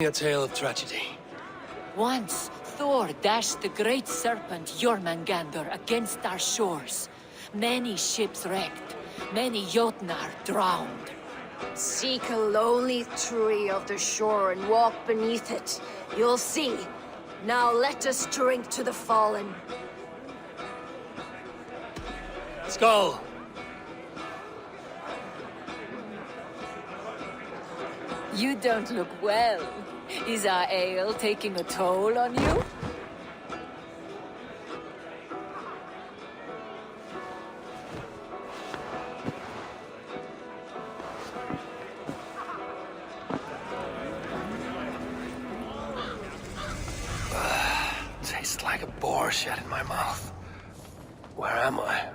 A tale of tragedy. Once, Thor dashed the great serpent Jormungandr against our shores. Many ships wrecked, many Jotnar drowned. Seek a lonely tree of the shore and walk beneath it. You'll see. Now let us drink to the fallen. Skull! You don't look well. Is our ale taking a toll on you? Tastes like a boar shed in my mouth. Where am I?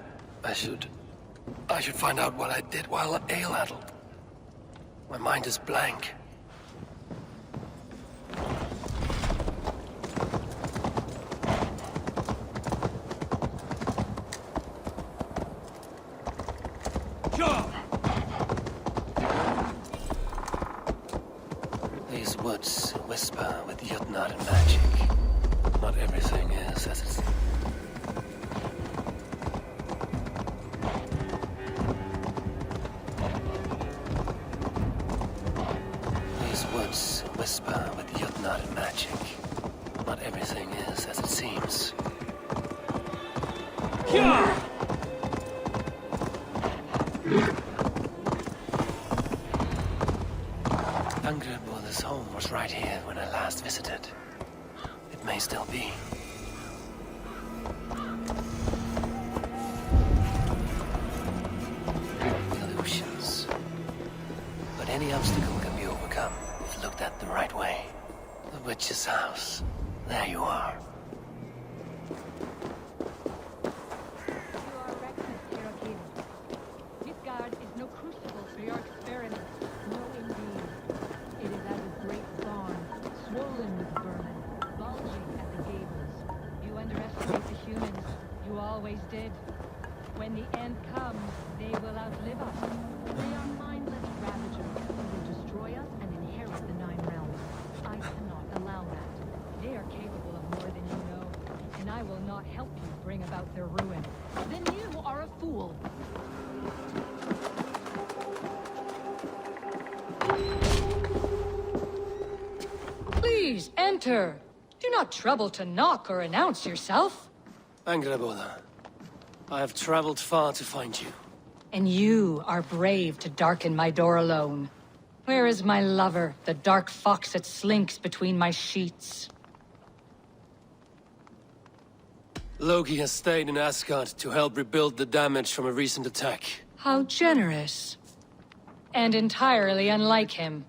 I should find out what I did while ale addled. My mind is blank. These woods whisper with Jotnar and magic. Not everything is as it's... These woods whisper with Jotnar and magic. Not everything is as it seems. Angreboda's home was right here when I last visited. It may still be. Illusions. But any obstacle can be overcome if looked at the right way. The witch's house. There you are. When the end comes, they will outlive us. They are mindless ravagers who will destroy us and inherit the Nine Realms. I cannot allow that. They are capable of more than you know, and I will not help you bring about their ruin. Then you are a fool. Please, enter. Do not trouble to knock or announce yourself. Angreboda, I have traveled far to find you. And you are brave to darken my door alone. Where is my lover, the dark fox that slinks between my sheets? Loki has stayed in Asgard to help rebuild the damage from a recent attack. How generous. And entirely unlike him.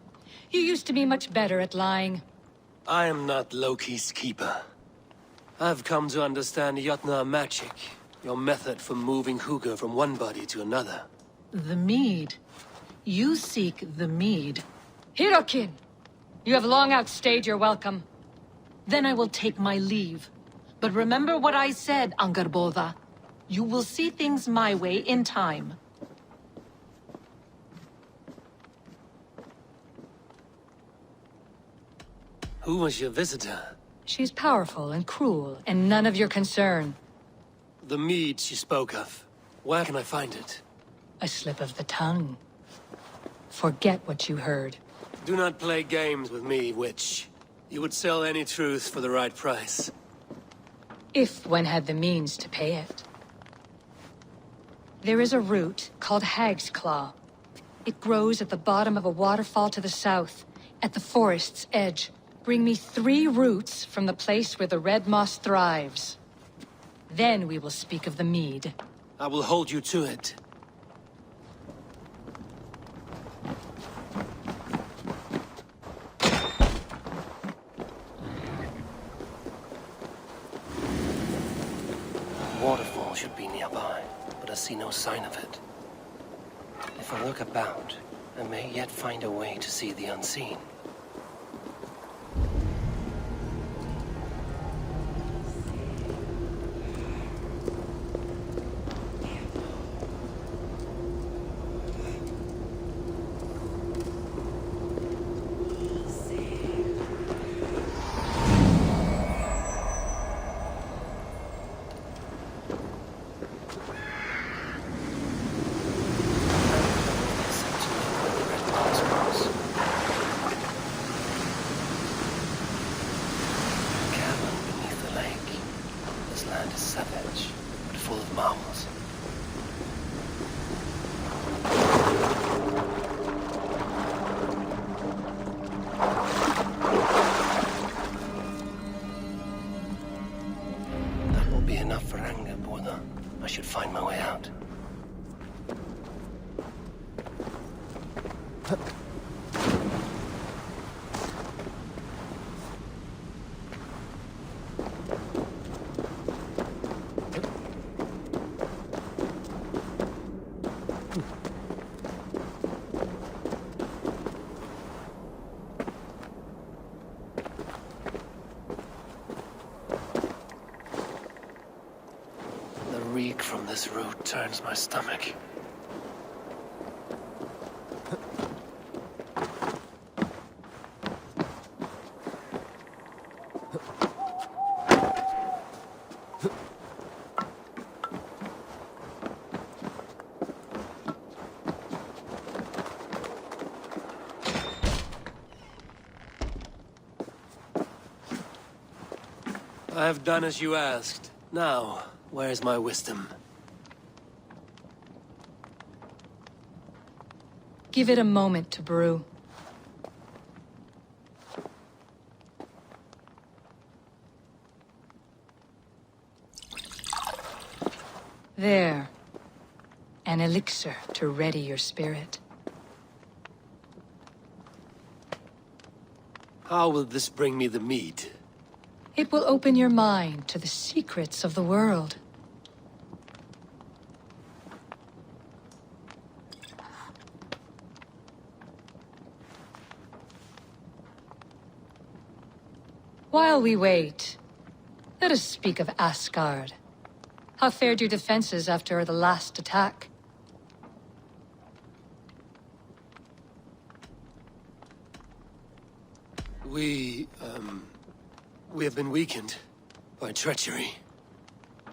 You used to be much better at lying. I am not Loki's keeper. I've come to understand Jotnar magic. Your method for moving Hugr from one body to another. The mead. You seek the mead. Hirokin! You have long outstayed your welcome. Then I will take my leave. But remember what I said, Angrboda. You will see things my way in time. Who was your visitor? She's powerful and cruel, and none of your concern. The mead she spoke of. Where can I find it? A slip of the tongue. Forget what you heard. Do not play games with me, witch. You would sell any truth for the right price. If one had the means to pay it. There is a root called Hag's Claw. It grows at the bottom of a waterfall to the south, at the forest's edge. Bring me 3 roots from the place where the red moss thrives. Then we will speak of the mead. I will hold you to it. The waterfall should be nearby, but I see no sign of it. If I look about, I may yet find a way to see the unseen. bowels. That will be enough for anger, Borda. I should find my way out. The reek from this root turns my stomach. I have done as you asked. Now, where's my wisdom? Give it a moment to brew. There. An elixir to ready your spirit. How will this bring me the mead? It will open your mind to the secrets of the world. While we wait, let us speak of Asgard. How fared your defenses after the last attack? We have been weakened by treachery.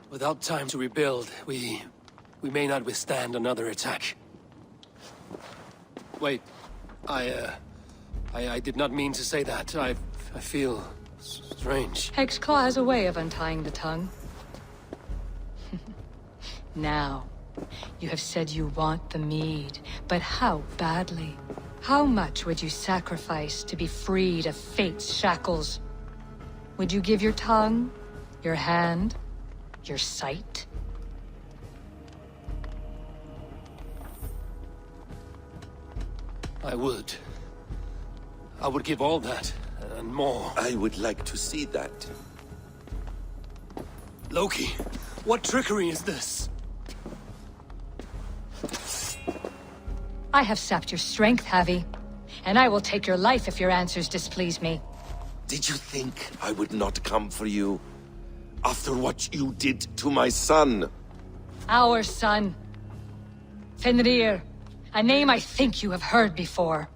Without time to rebuild, we may not withstand another attack. Wait, I did not mean to say that. I feel strange. Hexclaw has a way of untying the tongue. Now, you have said you want the mead, but how badly? How much would you sacrifice to be freed of fate's shackles? Would you give your tongue, your hand, your sight? I would. I would give all that, and more. I would like to see that. Loki, what trickery is this? I have sapped your strength, Havi. And I will take your life if your answers displease me. Did you think I would not come for you? After what you did to my son? Our son. Fenrir. A name I think you have heard before.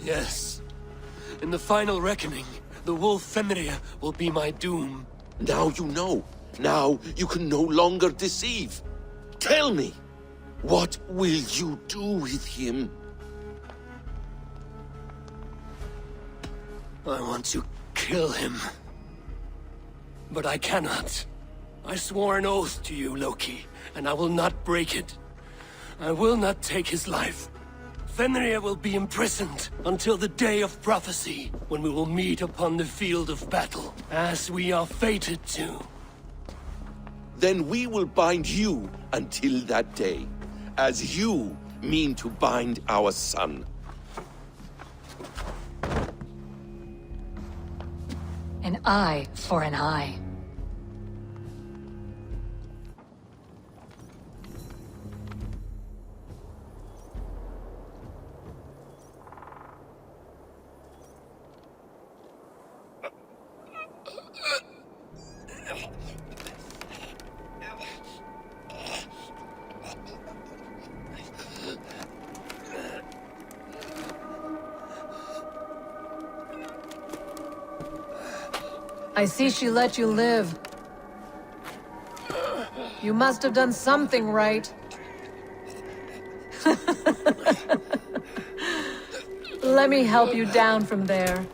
Yes. In the final reckoning, the wolf Fenrir will be my doom. Now you know. Now you can no longer deceive. Tell me, what will you do with him? I want to kill him. But I cannot. I swore an oath to you, Loki, and I will not break it. I will not take his life. Fenrir will be imprisoned until the day of prophecy, when we will meet upon the field of battle, as we are fated to. Then we will bind you until that day, as you mean to bind our son. An eye for an eye. I see she let you live. You must have done something right. Let me help you down from there.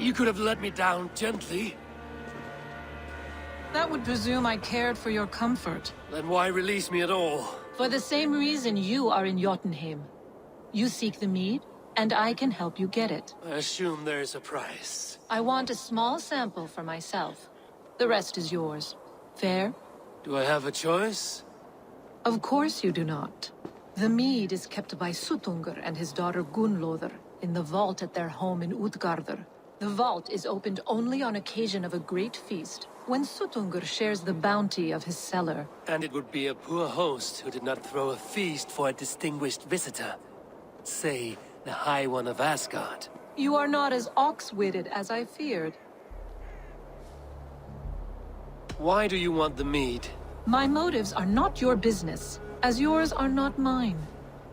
You could have let me down gently. That would presume I cared for your comfort. Then why release me at all? For the same reason you are in Jotunheim. You seek the mead, and I can help you get it. I assume there's a price. I want a small sample for myself. The rest is yours. Fair? Do I have a choice? Of course you do not. The mead is kept by Suttungr and his daughter Gunnlóðr in the vault at their home in Utgardr. The vault is opened only on occasion of a great feast, when Suttungr shares the bounty of his cellar. And it would be a poor host who did not throw a feast for a distinguished visitor. Say, the High One of Asgard. You are not as ox-witted as I feared. Why do you want the mead? My motives are not your business, as yours are not mine.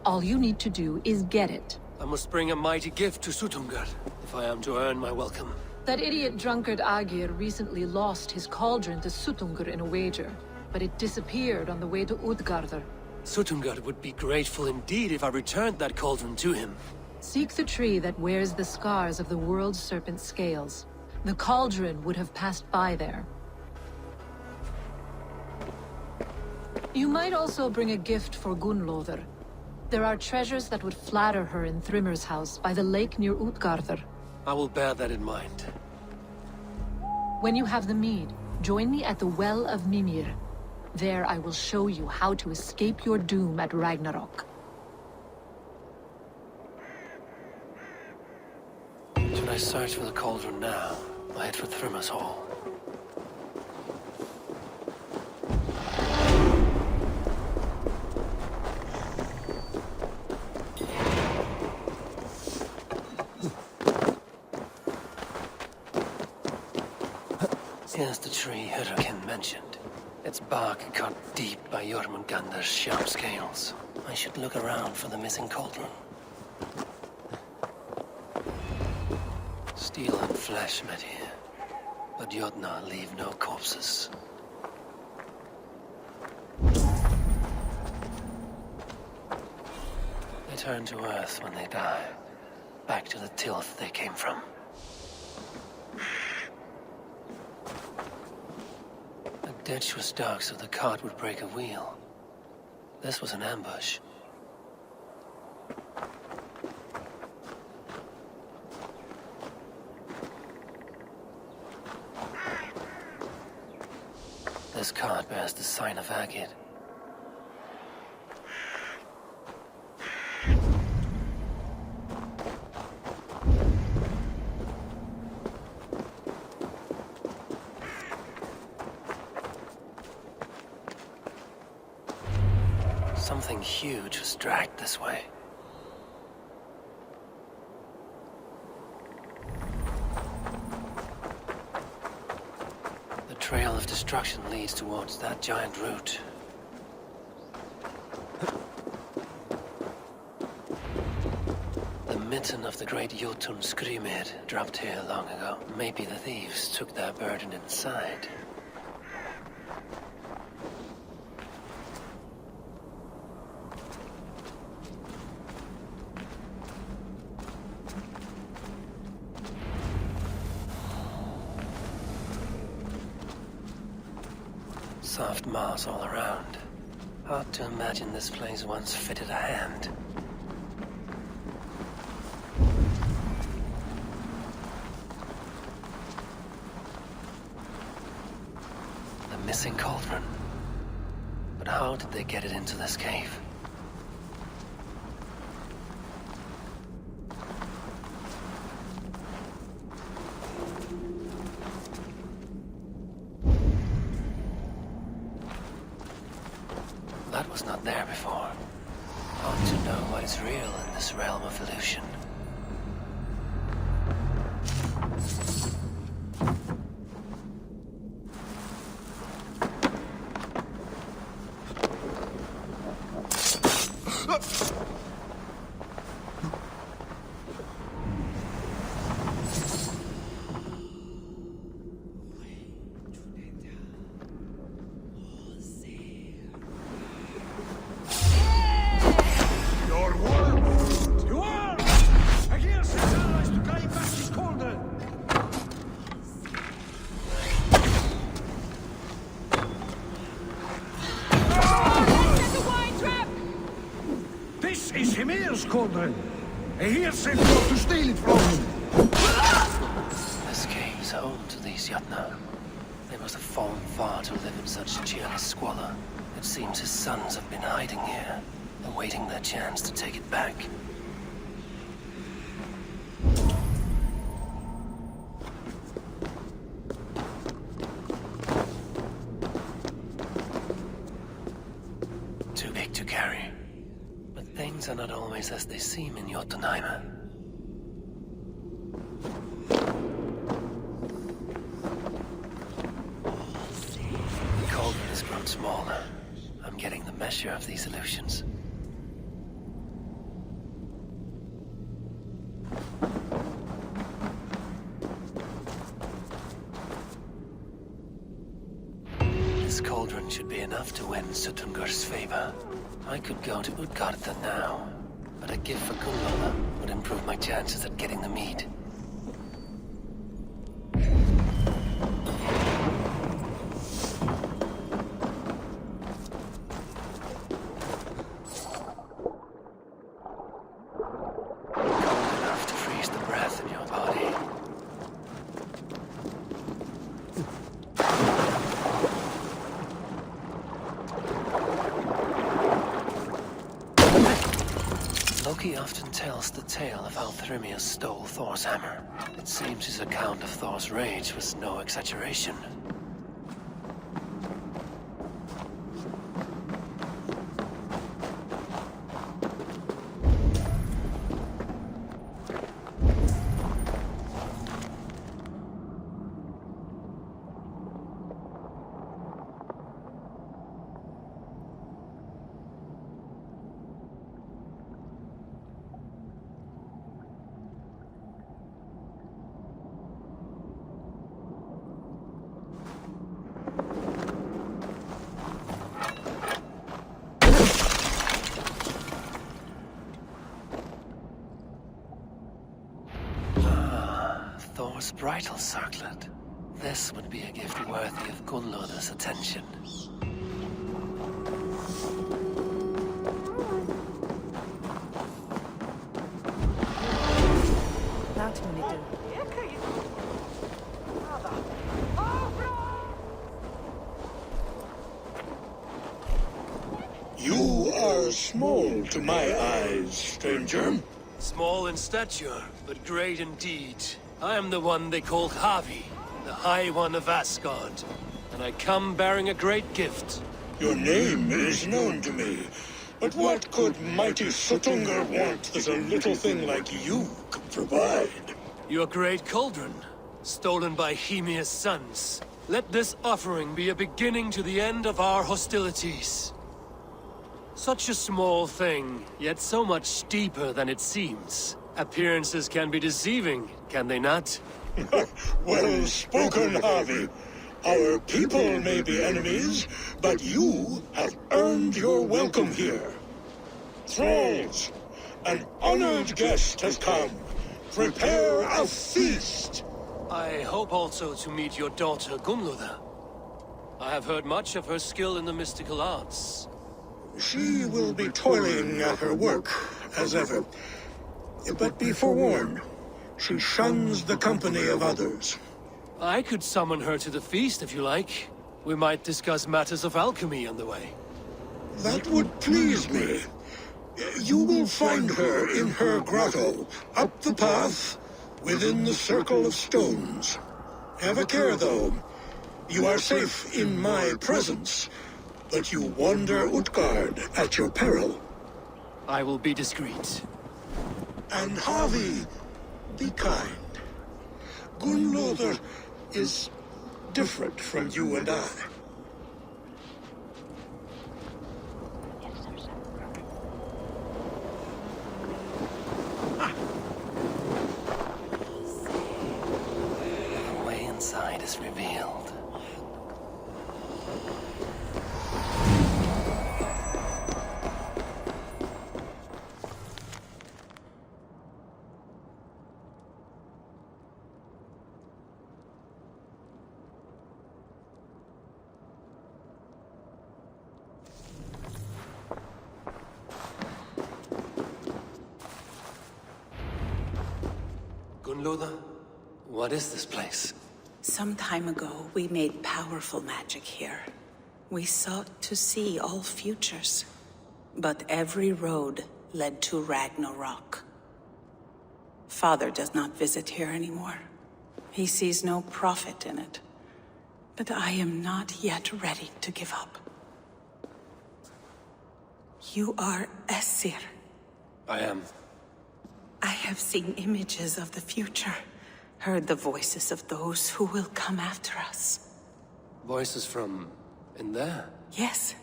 All you need to do is get it. I must bring a mighty gift to Suttungr, if I am to earn my welcome. That idiot drunkard Agir recently lost his cauldron to Suttungr in a wager, but it disappeared on the way to Utgardr. Suttungr would be grateful indeed if I returned that cauldron to him. Seek the tree that wears the scars of the world serpent's scales. The cauldron would have passed by there. You might also bring a gift for Gunnlóðr. There are treasures that would flatter her in Thrimmer's house by the lake near Utgardr. I will bear that in mind. When you have the mead, join me at the Well of Mimir. There I will show you how to escape your doom at Ragnarok. Should I search for the cauldron now? I head for Thrimmer's hall. Here's the tree Hurricane mentioned. Its bark cut deep by Jormungandr's sharp scales. I should look around for the missing cauldron. Steel and flesh met here, but Jotnar leave no corpses. They turn to earth when they die, back to the tilth they came from. The ditch was dark, so the cart would break a wheel. This was an ambush. This cart bears the sign of Agid. Something huge was dragged this way. The trail of destruction leads towards that giant root. The mitten of the great Jotun Skrimir dropped here long ago. Maybe the thieves took their burden inside. Soft moss all around. Hard to imagine this place once fitted a hand. The missing cauldron. But how did they get it into this cave? That was not there before. Hard to know what is real in this realm of illusion. cauldron. He has sent forth to steal it from him. This cave's home to these Jotnar. They must have fallen far to live in such cheerless squalor. It seems his sons have been hiding here, awaiting their chance to take it back. Too big to carry. But things are not always as they seem in Jotunheim. The cauldron has grown smaller. I'm getting the measure of these illusions. This cauldron should be enough to win Suttungur's favor. I could go to Utgarda now, but a gift for Gunnloda would improve my chances at getting the mead. Loki often tells the tale of how Thrymia stole Thor's hammer. It seems his account of Thor's rage was no exaggeration. Thor's bridal circlet. This would be a gift worthy of Gunnloda's attention. You are small to my eyes, stranger. Small in stature, but great in deed. I am the one they call Havi, the High One of Asgard. And I come bearing a great gift. Your name is known to me. But what could mighty Suttungur want that a little thing like you could provide? Your great cauldron, stolen by Hymir's sons. Let this offering be a beginning to the end of our hostilities. Such a small thing, yet so much deeper than it seems. Appearances can be deceiving, can they not? Well spoken, Harvey. Our people may be enemies, but you have earned your welcome here. Thralls, an honored guest has come. Prepare a feast. I hope also to meet your daughter, Gunnloda. I have heard much of her skill in the mystical arts. She will be toiling at her work, as ever. But be forewarned, she shuns the company of others. I could summon her to the feast if you like. We might discuss matters of alchemy on the way. That would please me. You will find her in her grotto, up the path, within the circle of stones. Have a care, though. You are safe in my presence, but you wander Utgard at your peril. I will be discreet. And Havi, be kind. Gunnloda is different from you and I. The way inside is revealed. Gunlother? What is this place? Some time ago, we made powerful magic here. We sought to see all futures. But every road led to Ragnarok. Father does not visit here anymore. He sees no profit in it. But I am not yet ready to give up. You are Esir. I am. I have seen images of the future, heard the voices of those who will come after us. Voices from... in there? Yes,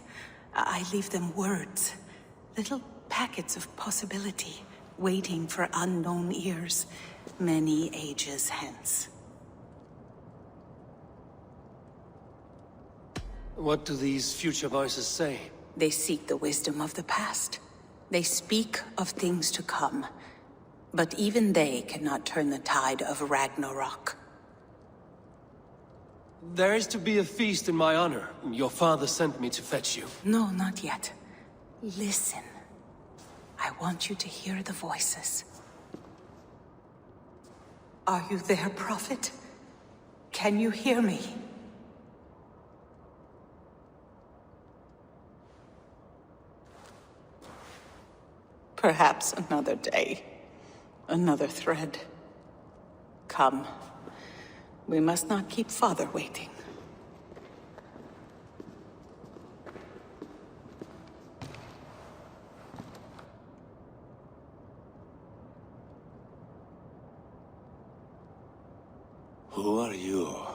I leave them words. Little packets of possibility, waiting for unknown ears, many ages hence. What do these future voices say? They seek the wisdom of the past. They speak of things to come. But even they cannot turn the tide of Ragnarok. There is to be a feast in my honor. Your father sent me to fetch you. No, not yet. Listen. I want you to hear the voices. Are you there, Prophet? Can you hear me? Perhaps another day. Another thread. Come. We must not keep Father waiting. Who are you?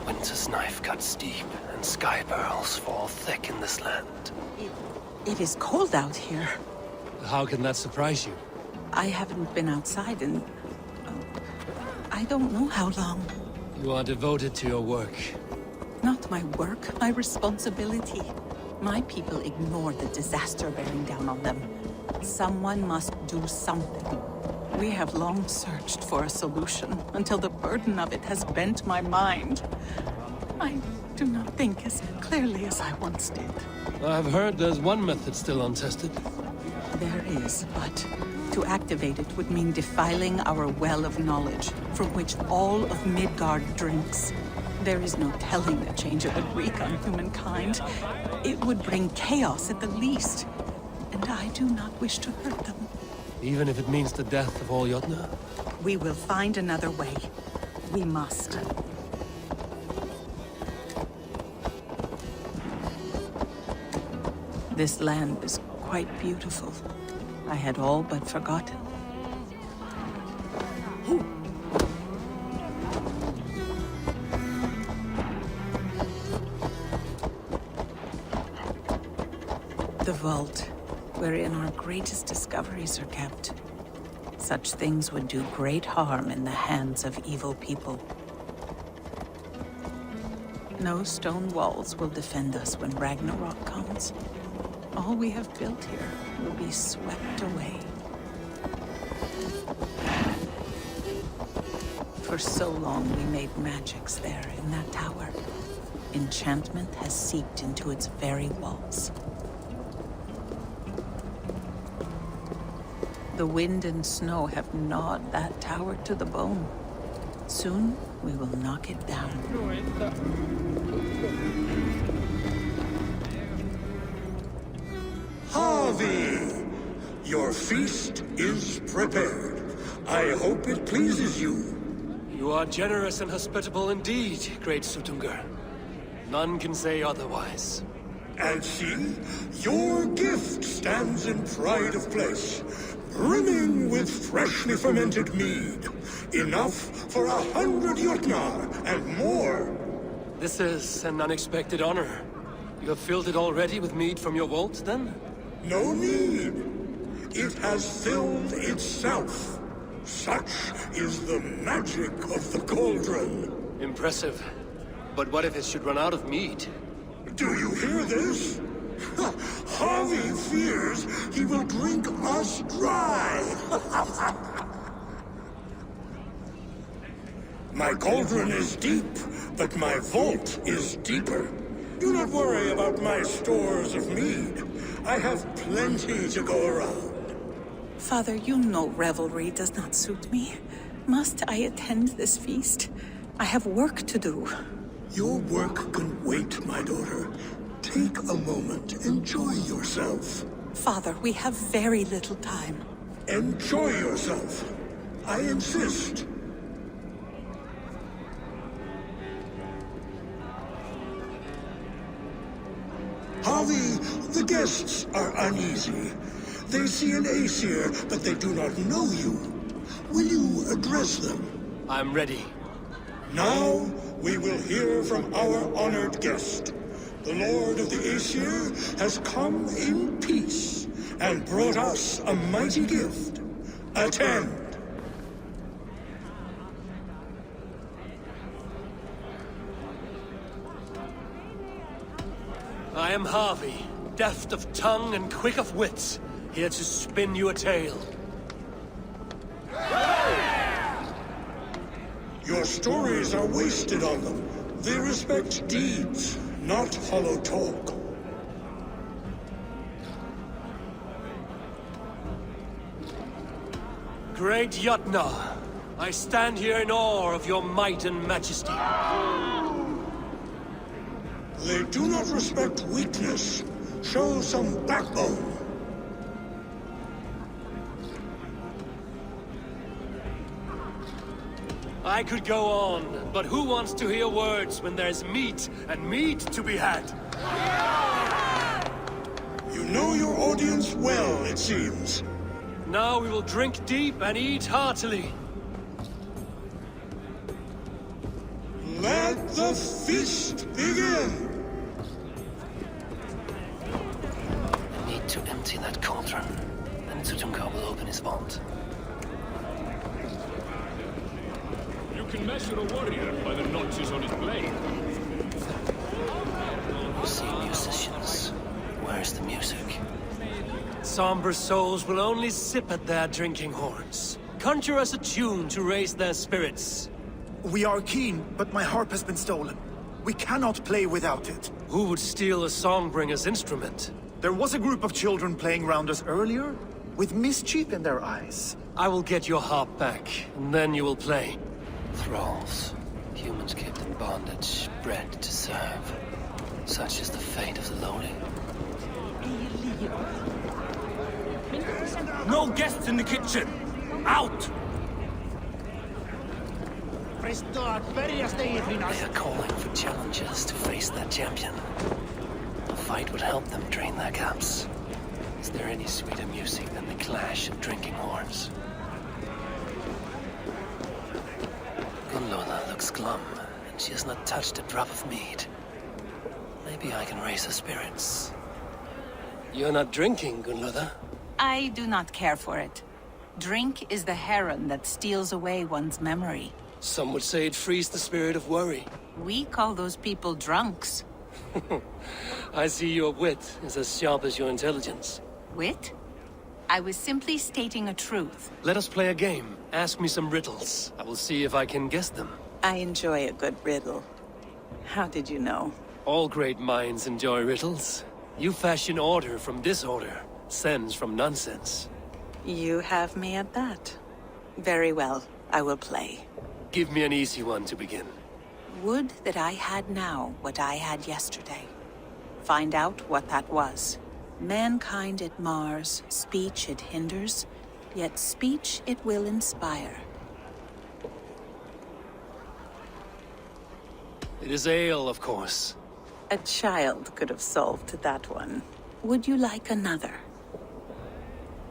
Winter's knife cuts deep, and sky pearls fall thick in this land. It is cold out here. How can that surprise you? I haven't been outside in... I don't know how long. You are devoted to your work. Not my work, my responsibility. My people ignore the disaster bearing down on them. Someone must do something. We have long searched for a solution, until the burden of it has bent my mind. I do not think as clearly as I once did. I've heard there's one method still untested. There is, but to activate it would mean defiling our well of knowledge, from which all of Midgard drinks. There is no telling the change it would wreak on humankind. It would bring chaos at the least, and I do not wish to hurt them. Even if it means the death of all Jotnar? We will find another way. We must. This land is quite beautiful. I had all but forgotten. The vault, wherein our greatest discoveries are kept. Such things would do great harm in the hands of evil people. No stone walls will defend us when Ragnarok comes. All we have built here will be swept away. For so long we made magics there in that tower. Enchantment has seeped into its very walls. The wind and snow have gnawed that tower to the bone. Soon, we will knock it down. Harvey! Your feast is prepared. I hope it pleases you. You are generous and hospitable indeed, great Suttungr. None can say otherwise. And see, your gift stands in pride of place, brimming with freshly fermented mead. Enough for 100 Jotnar and more. This is an unexpected honor. You have filled it already with mead from your vault, then? No need. It has filled itself. Such is the magic of the cauldron. Impressive. But what if it should run out of mead? Do you hear this? Harvey fears he will drink us dry. My cauldron is deep, but my vault is deeper. Do not worry about my stores of mead. I have plenty to go around. Father, you know revelry does not suit me. Must I attend this feast? I have work to do. Your work can wait, my daughter. Take a moment, enjoy yourself. Father, we have very little time. Enjoy yourself. I insist. Harvey, the guests are uneasy. They see an Aesir, but they do not know you. Will you address them? I'm ready. Now, we will hear from our honored guest. The Lord of the Aesir has come in peace and brought us a mighty gift. Attend. I am Harvey, deft of tongue and quick of wits, here to spin you a tale. Your stories are wasted on them. They respect deeds, not hollow talk. Great Jotnar, I stand here in awe of your might and majesty. They do not respect weakness. Show some backbone. I could go on, but who wants to hear words when there's meat and meat to be had? You know your audience well, it seems. Now we will drink deep and eat heartily. Let the feast begin! I need to empty that cauldron, and Sutunka will open his vault. You can measure a warrior by the notches on his blade. You see musicians. Where's the music? Somber souls will only sip at their drinking horns. Conjure us a tune to raise their spirits. We are keen, but my harp has been stolen. We cannot play without it. Who would steal a songbringer's instrument? There was a group of children playing round us earlier, with mischief in their eyes. I will get your harp back, and then you will play. Thralls. Humans kept in bondage, bred to serve. Such is the fate of the lowly. No guests in the kitchen! Out! They are calling for challengers to face their champion. A fight would help them drain their cups. Is there any sweeter music than the clash of drinking horns? Gunloda looks glum, and she has not touched a drop of mead. Maybe I can raise her spirits. You're not drinking, Gunloda? I do not care for it. Drink is the heron that steals away one's memory. Some would say it frees the spirit of worry. We call those people drunks. I see your wit is as sharp as your intelligence. Wit? I was simply stating a truth. Let us play a game. Ask me some riddles. I will see if I can guess them. I enjoy a good riddle. How did you know? All great minds enjoy riddles. You fashion order from disorder, sense from nonsense. You have me at that. Very well, I will play. Give me an easy one to begin. Would that I had now what I had yesterday. Find out what that was. Mankind it mars, speech it hinders, yet speech it will inspire. It is ale, of course. A child could have solved that one. Would you like another?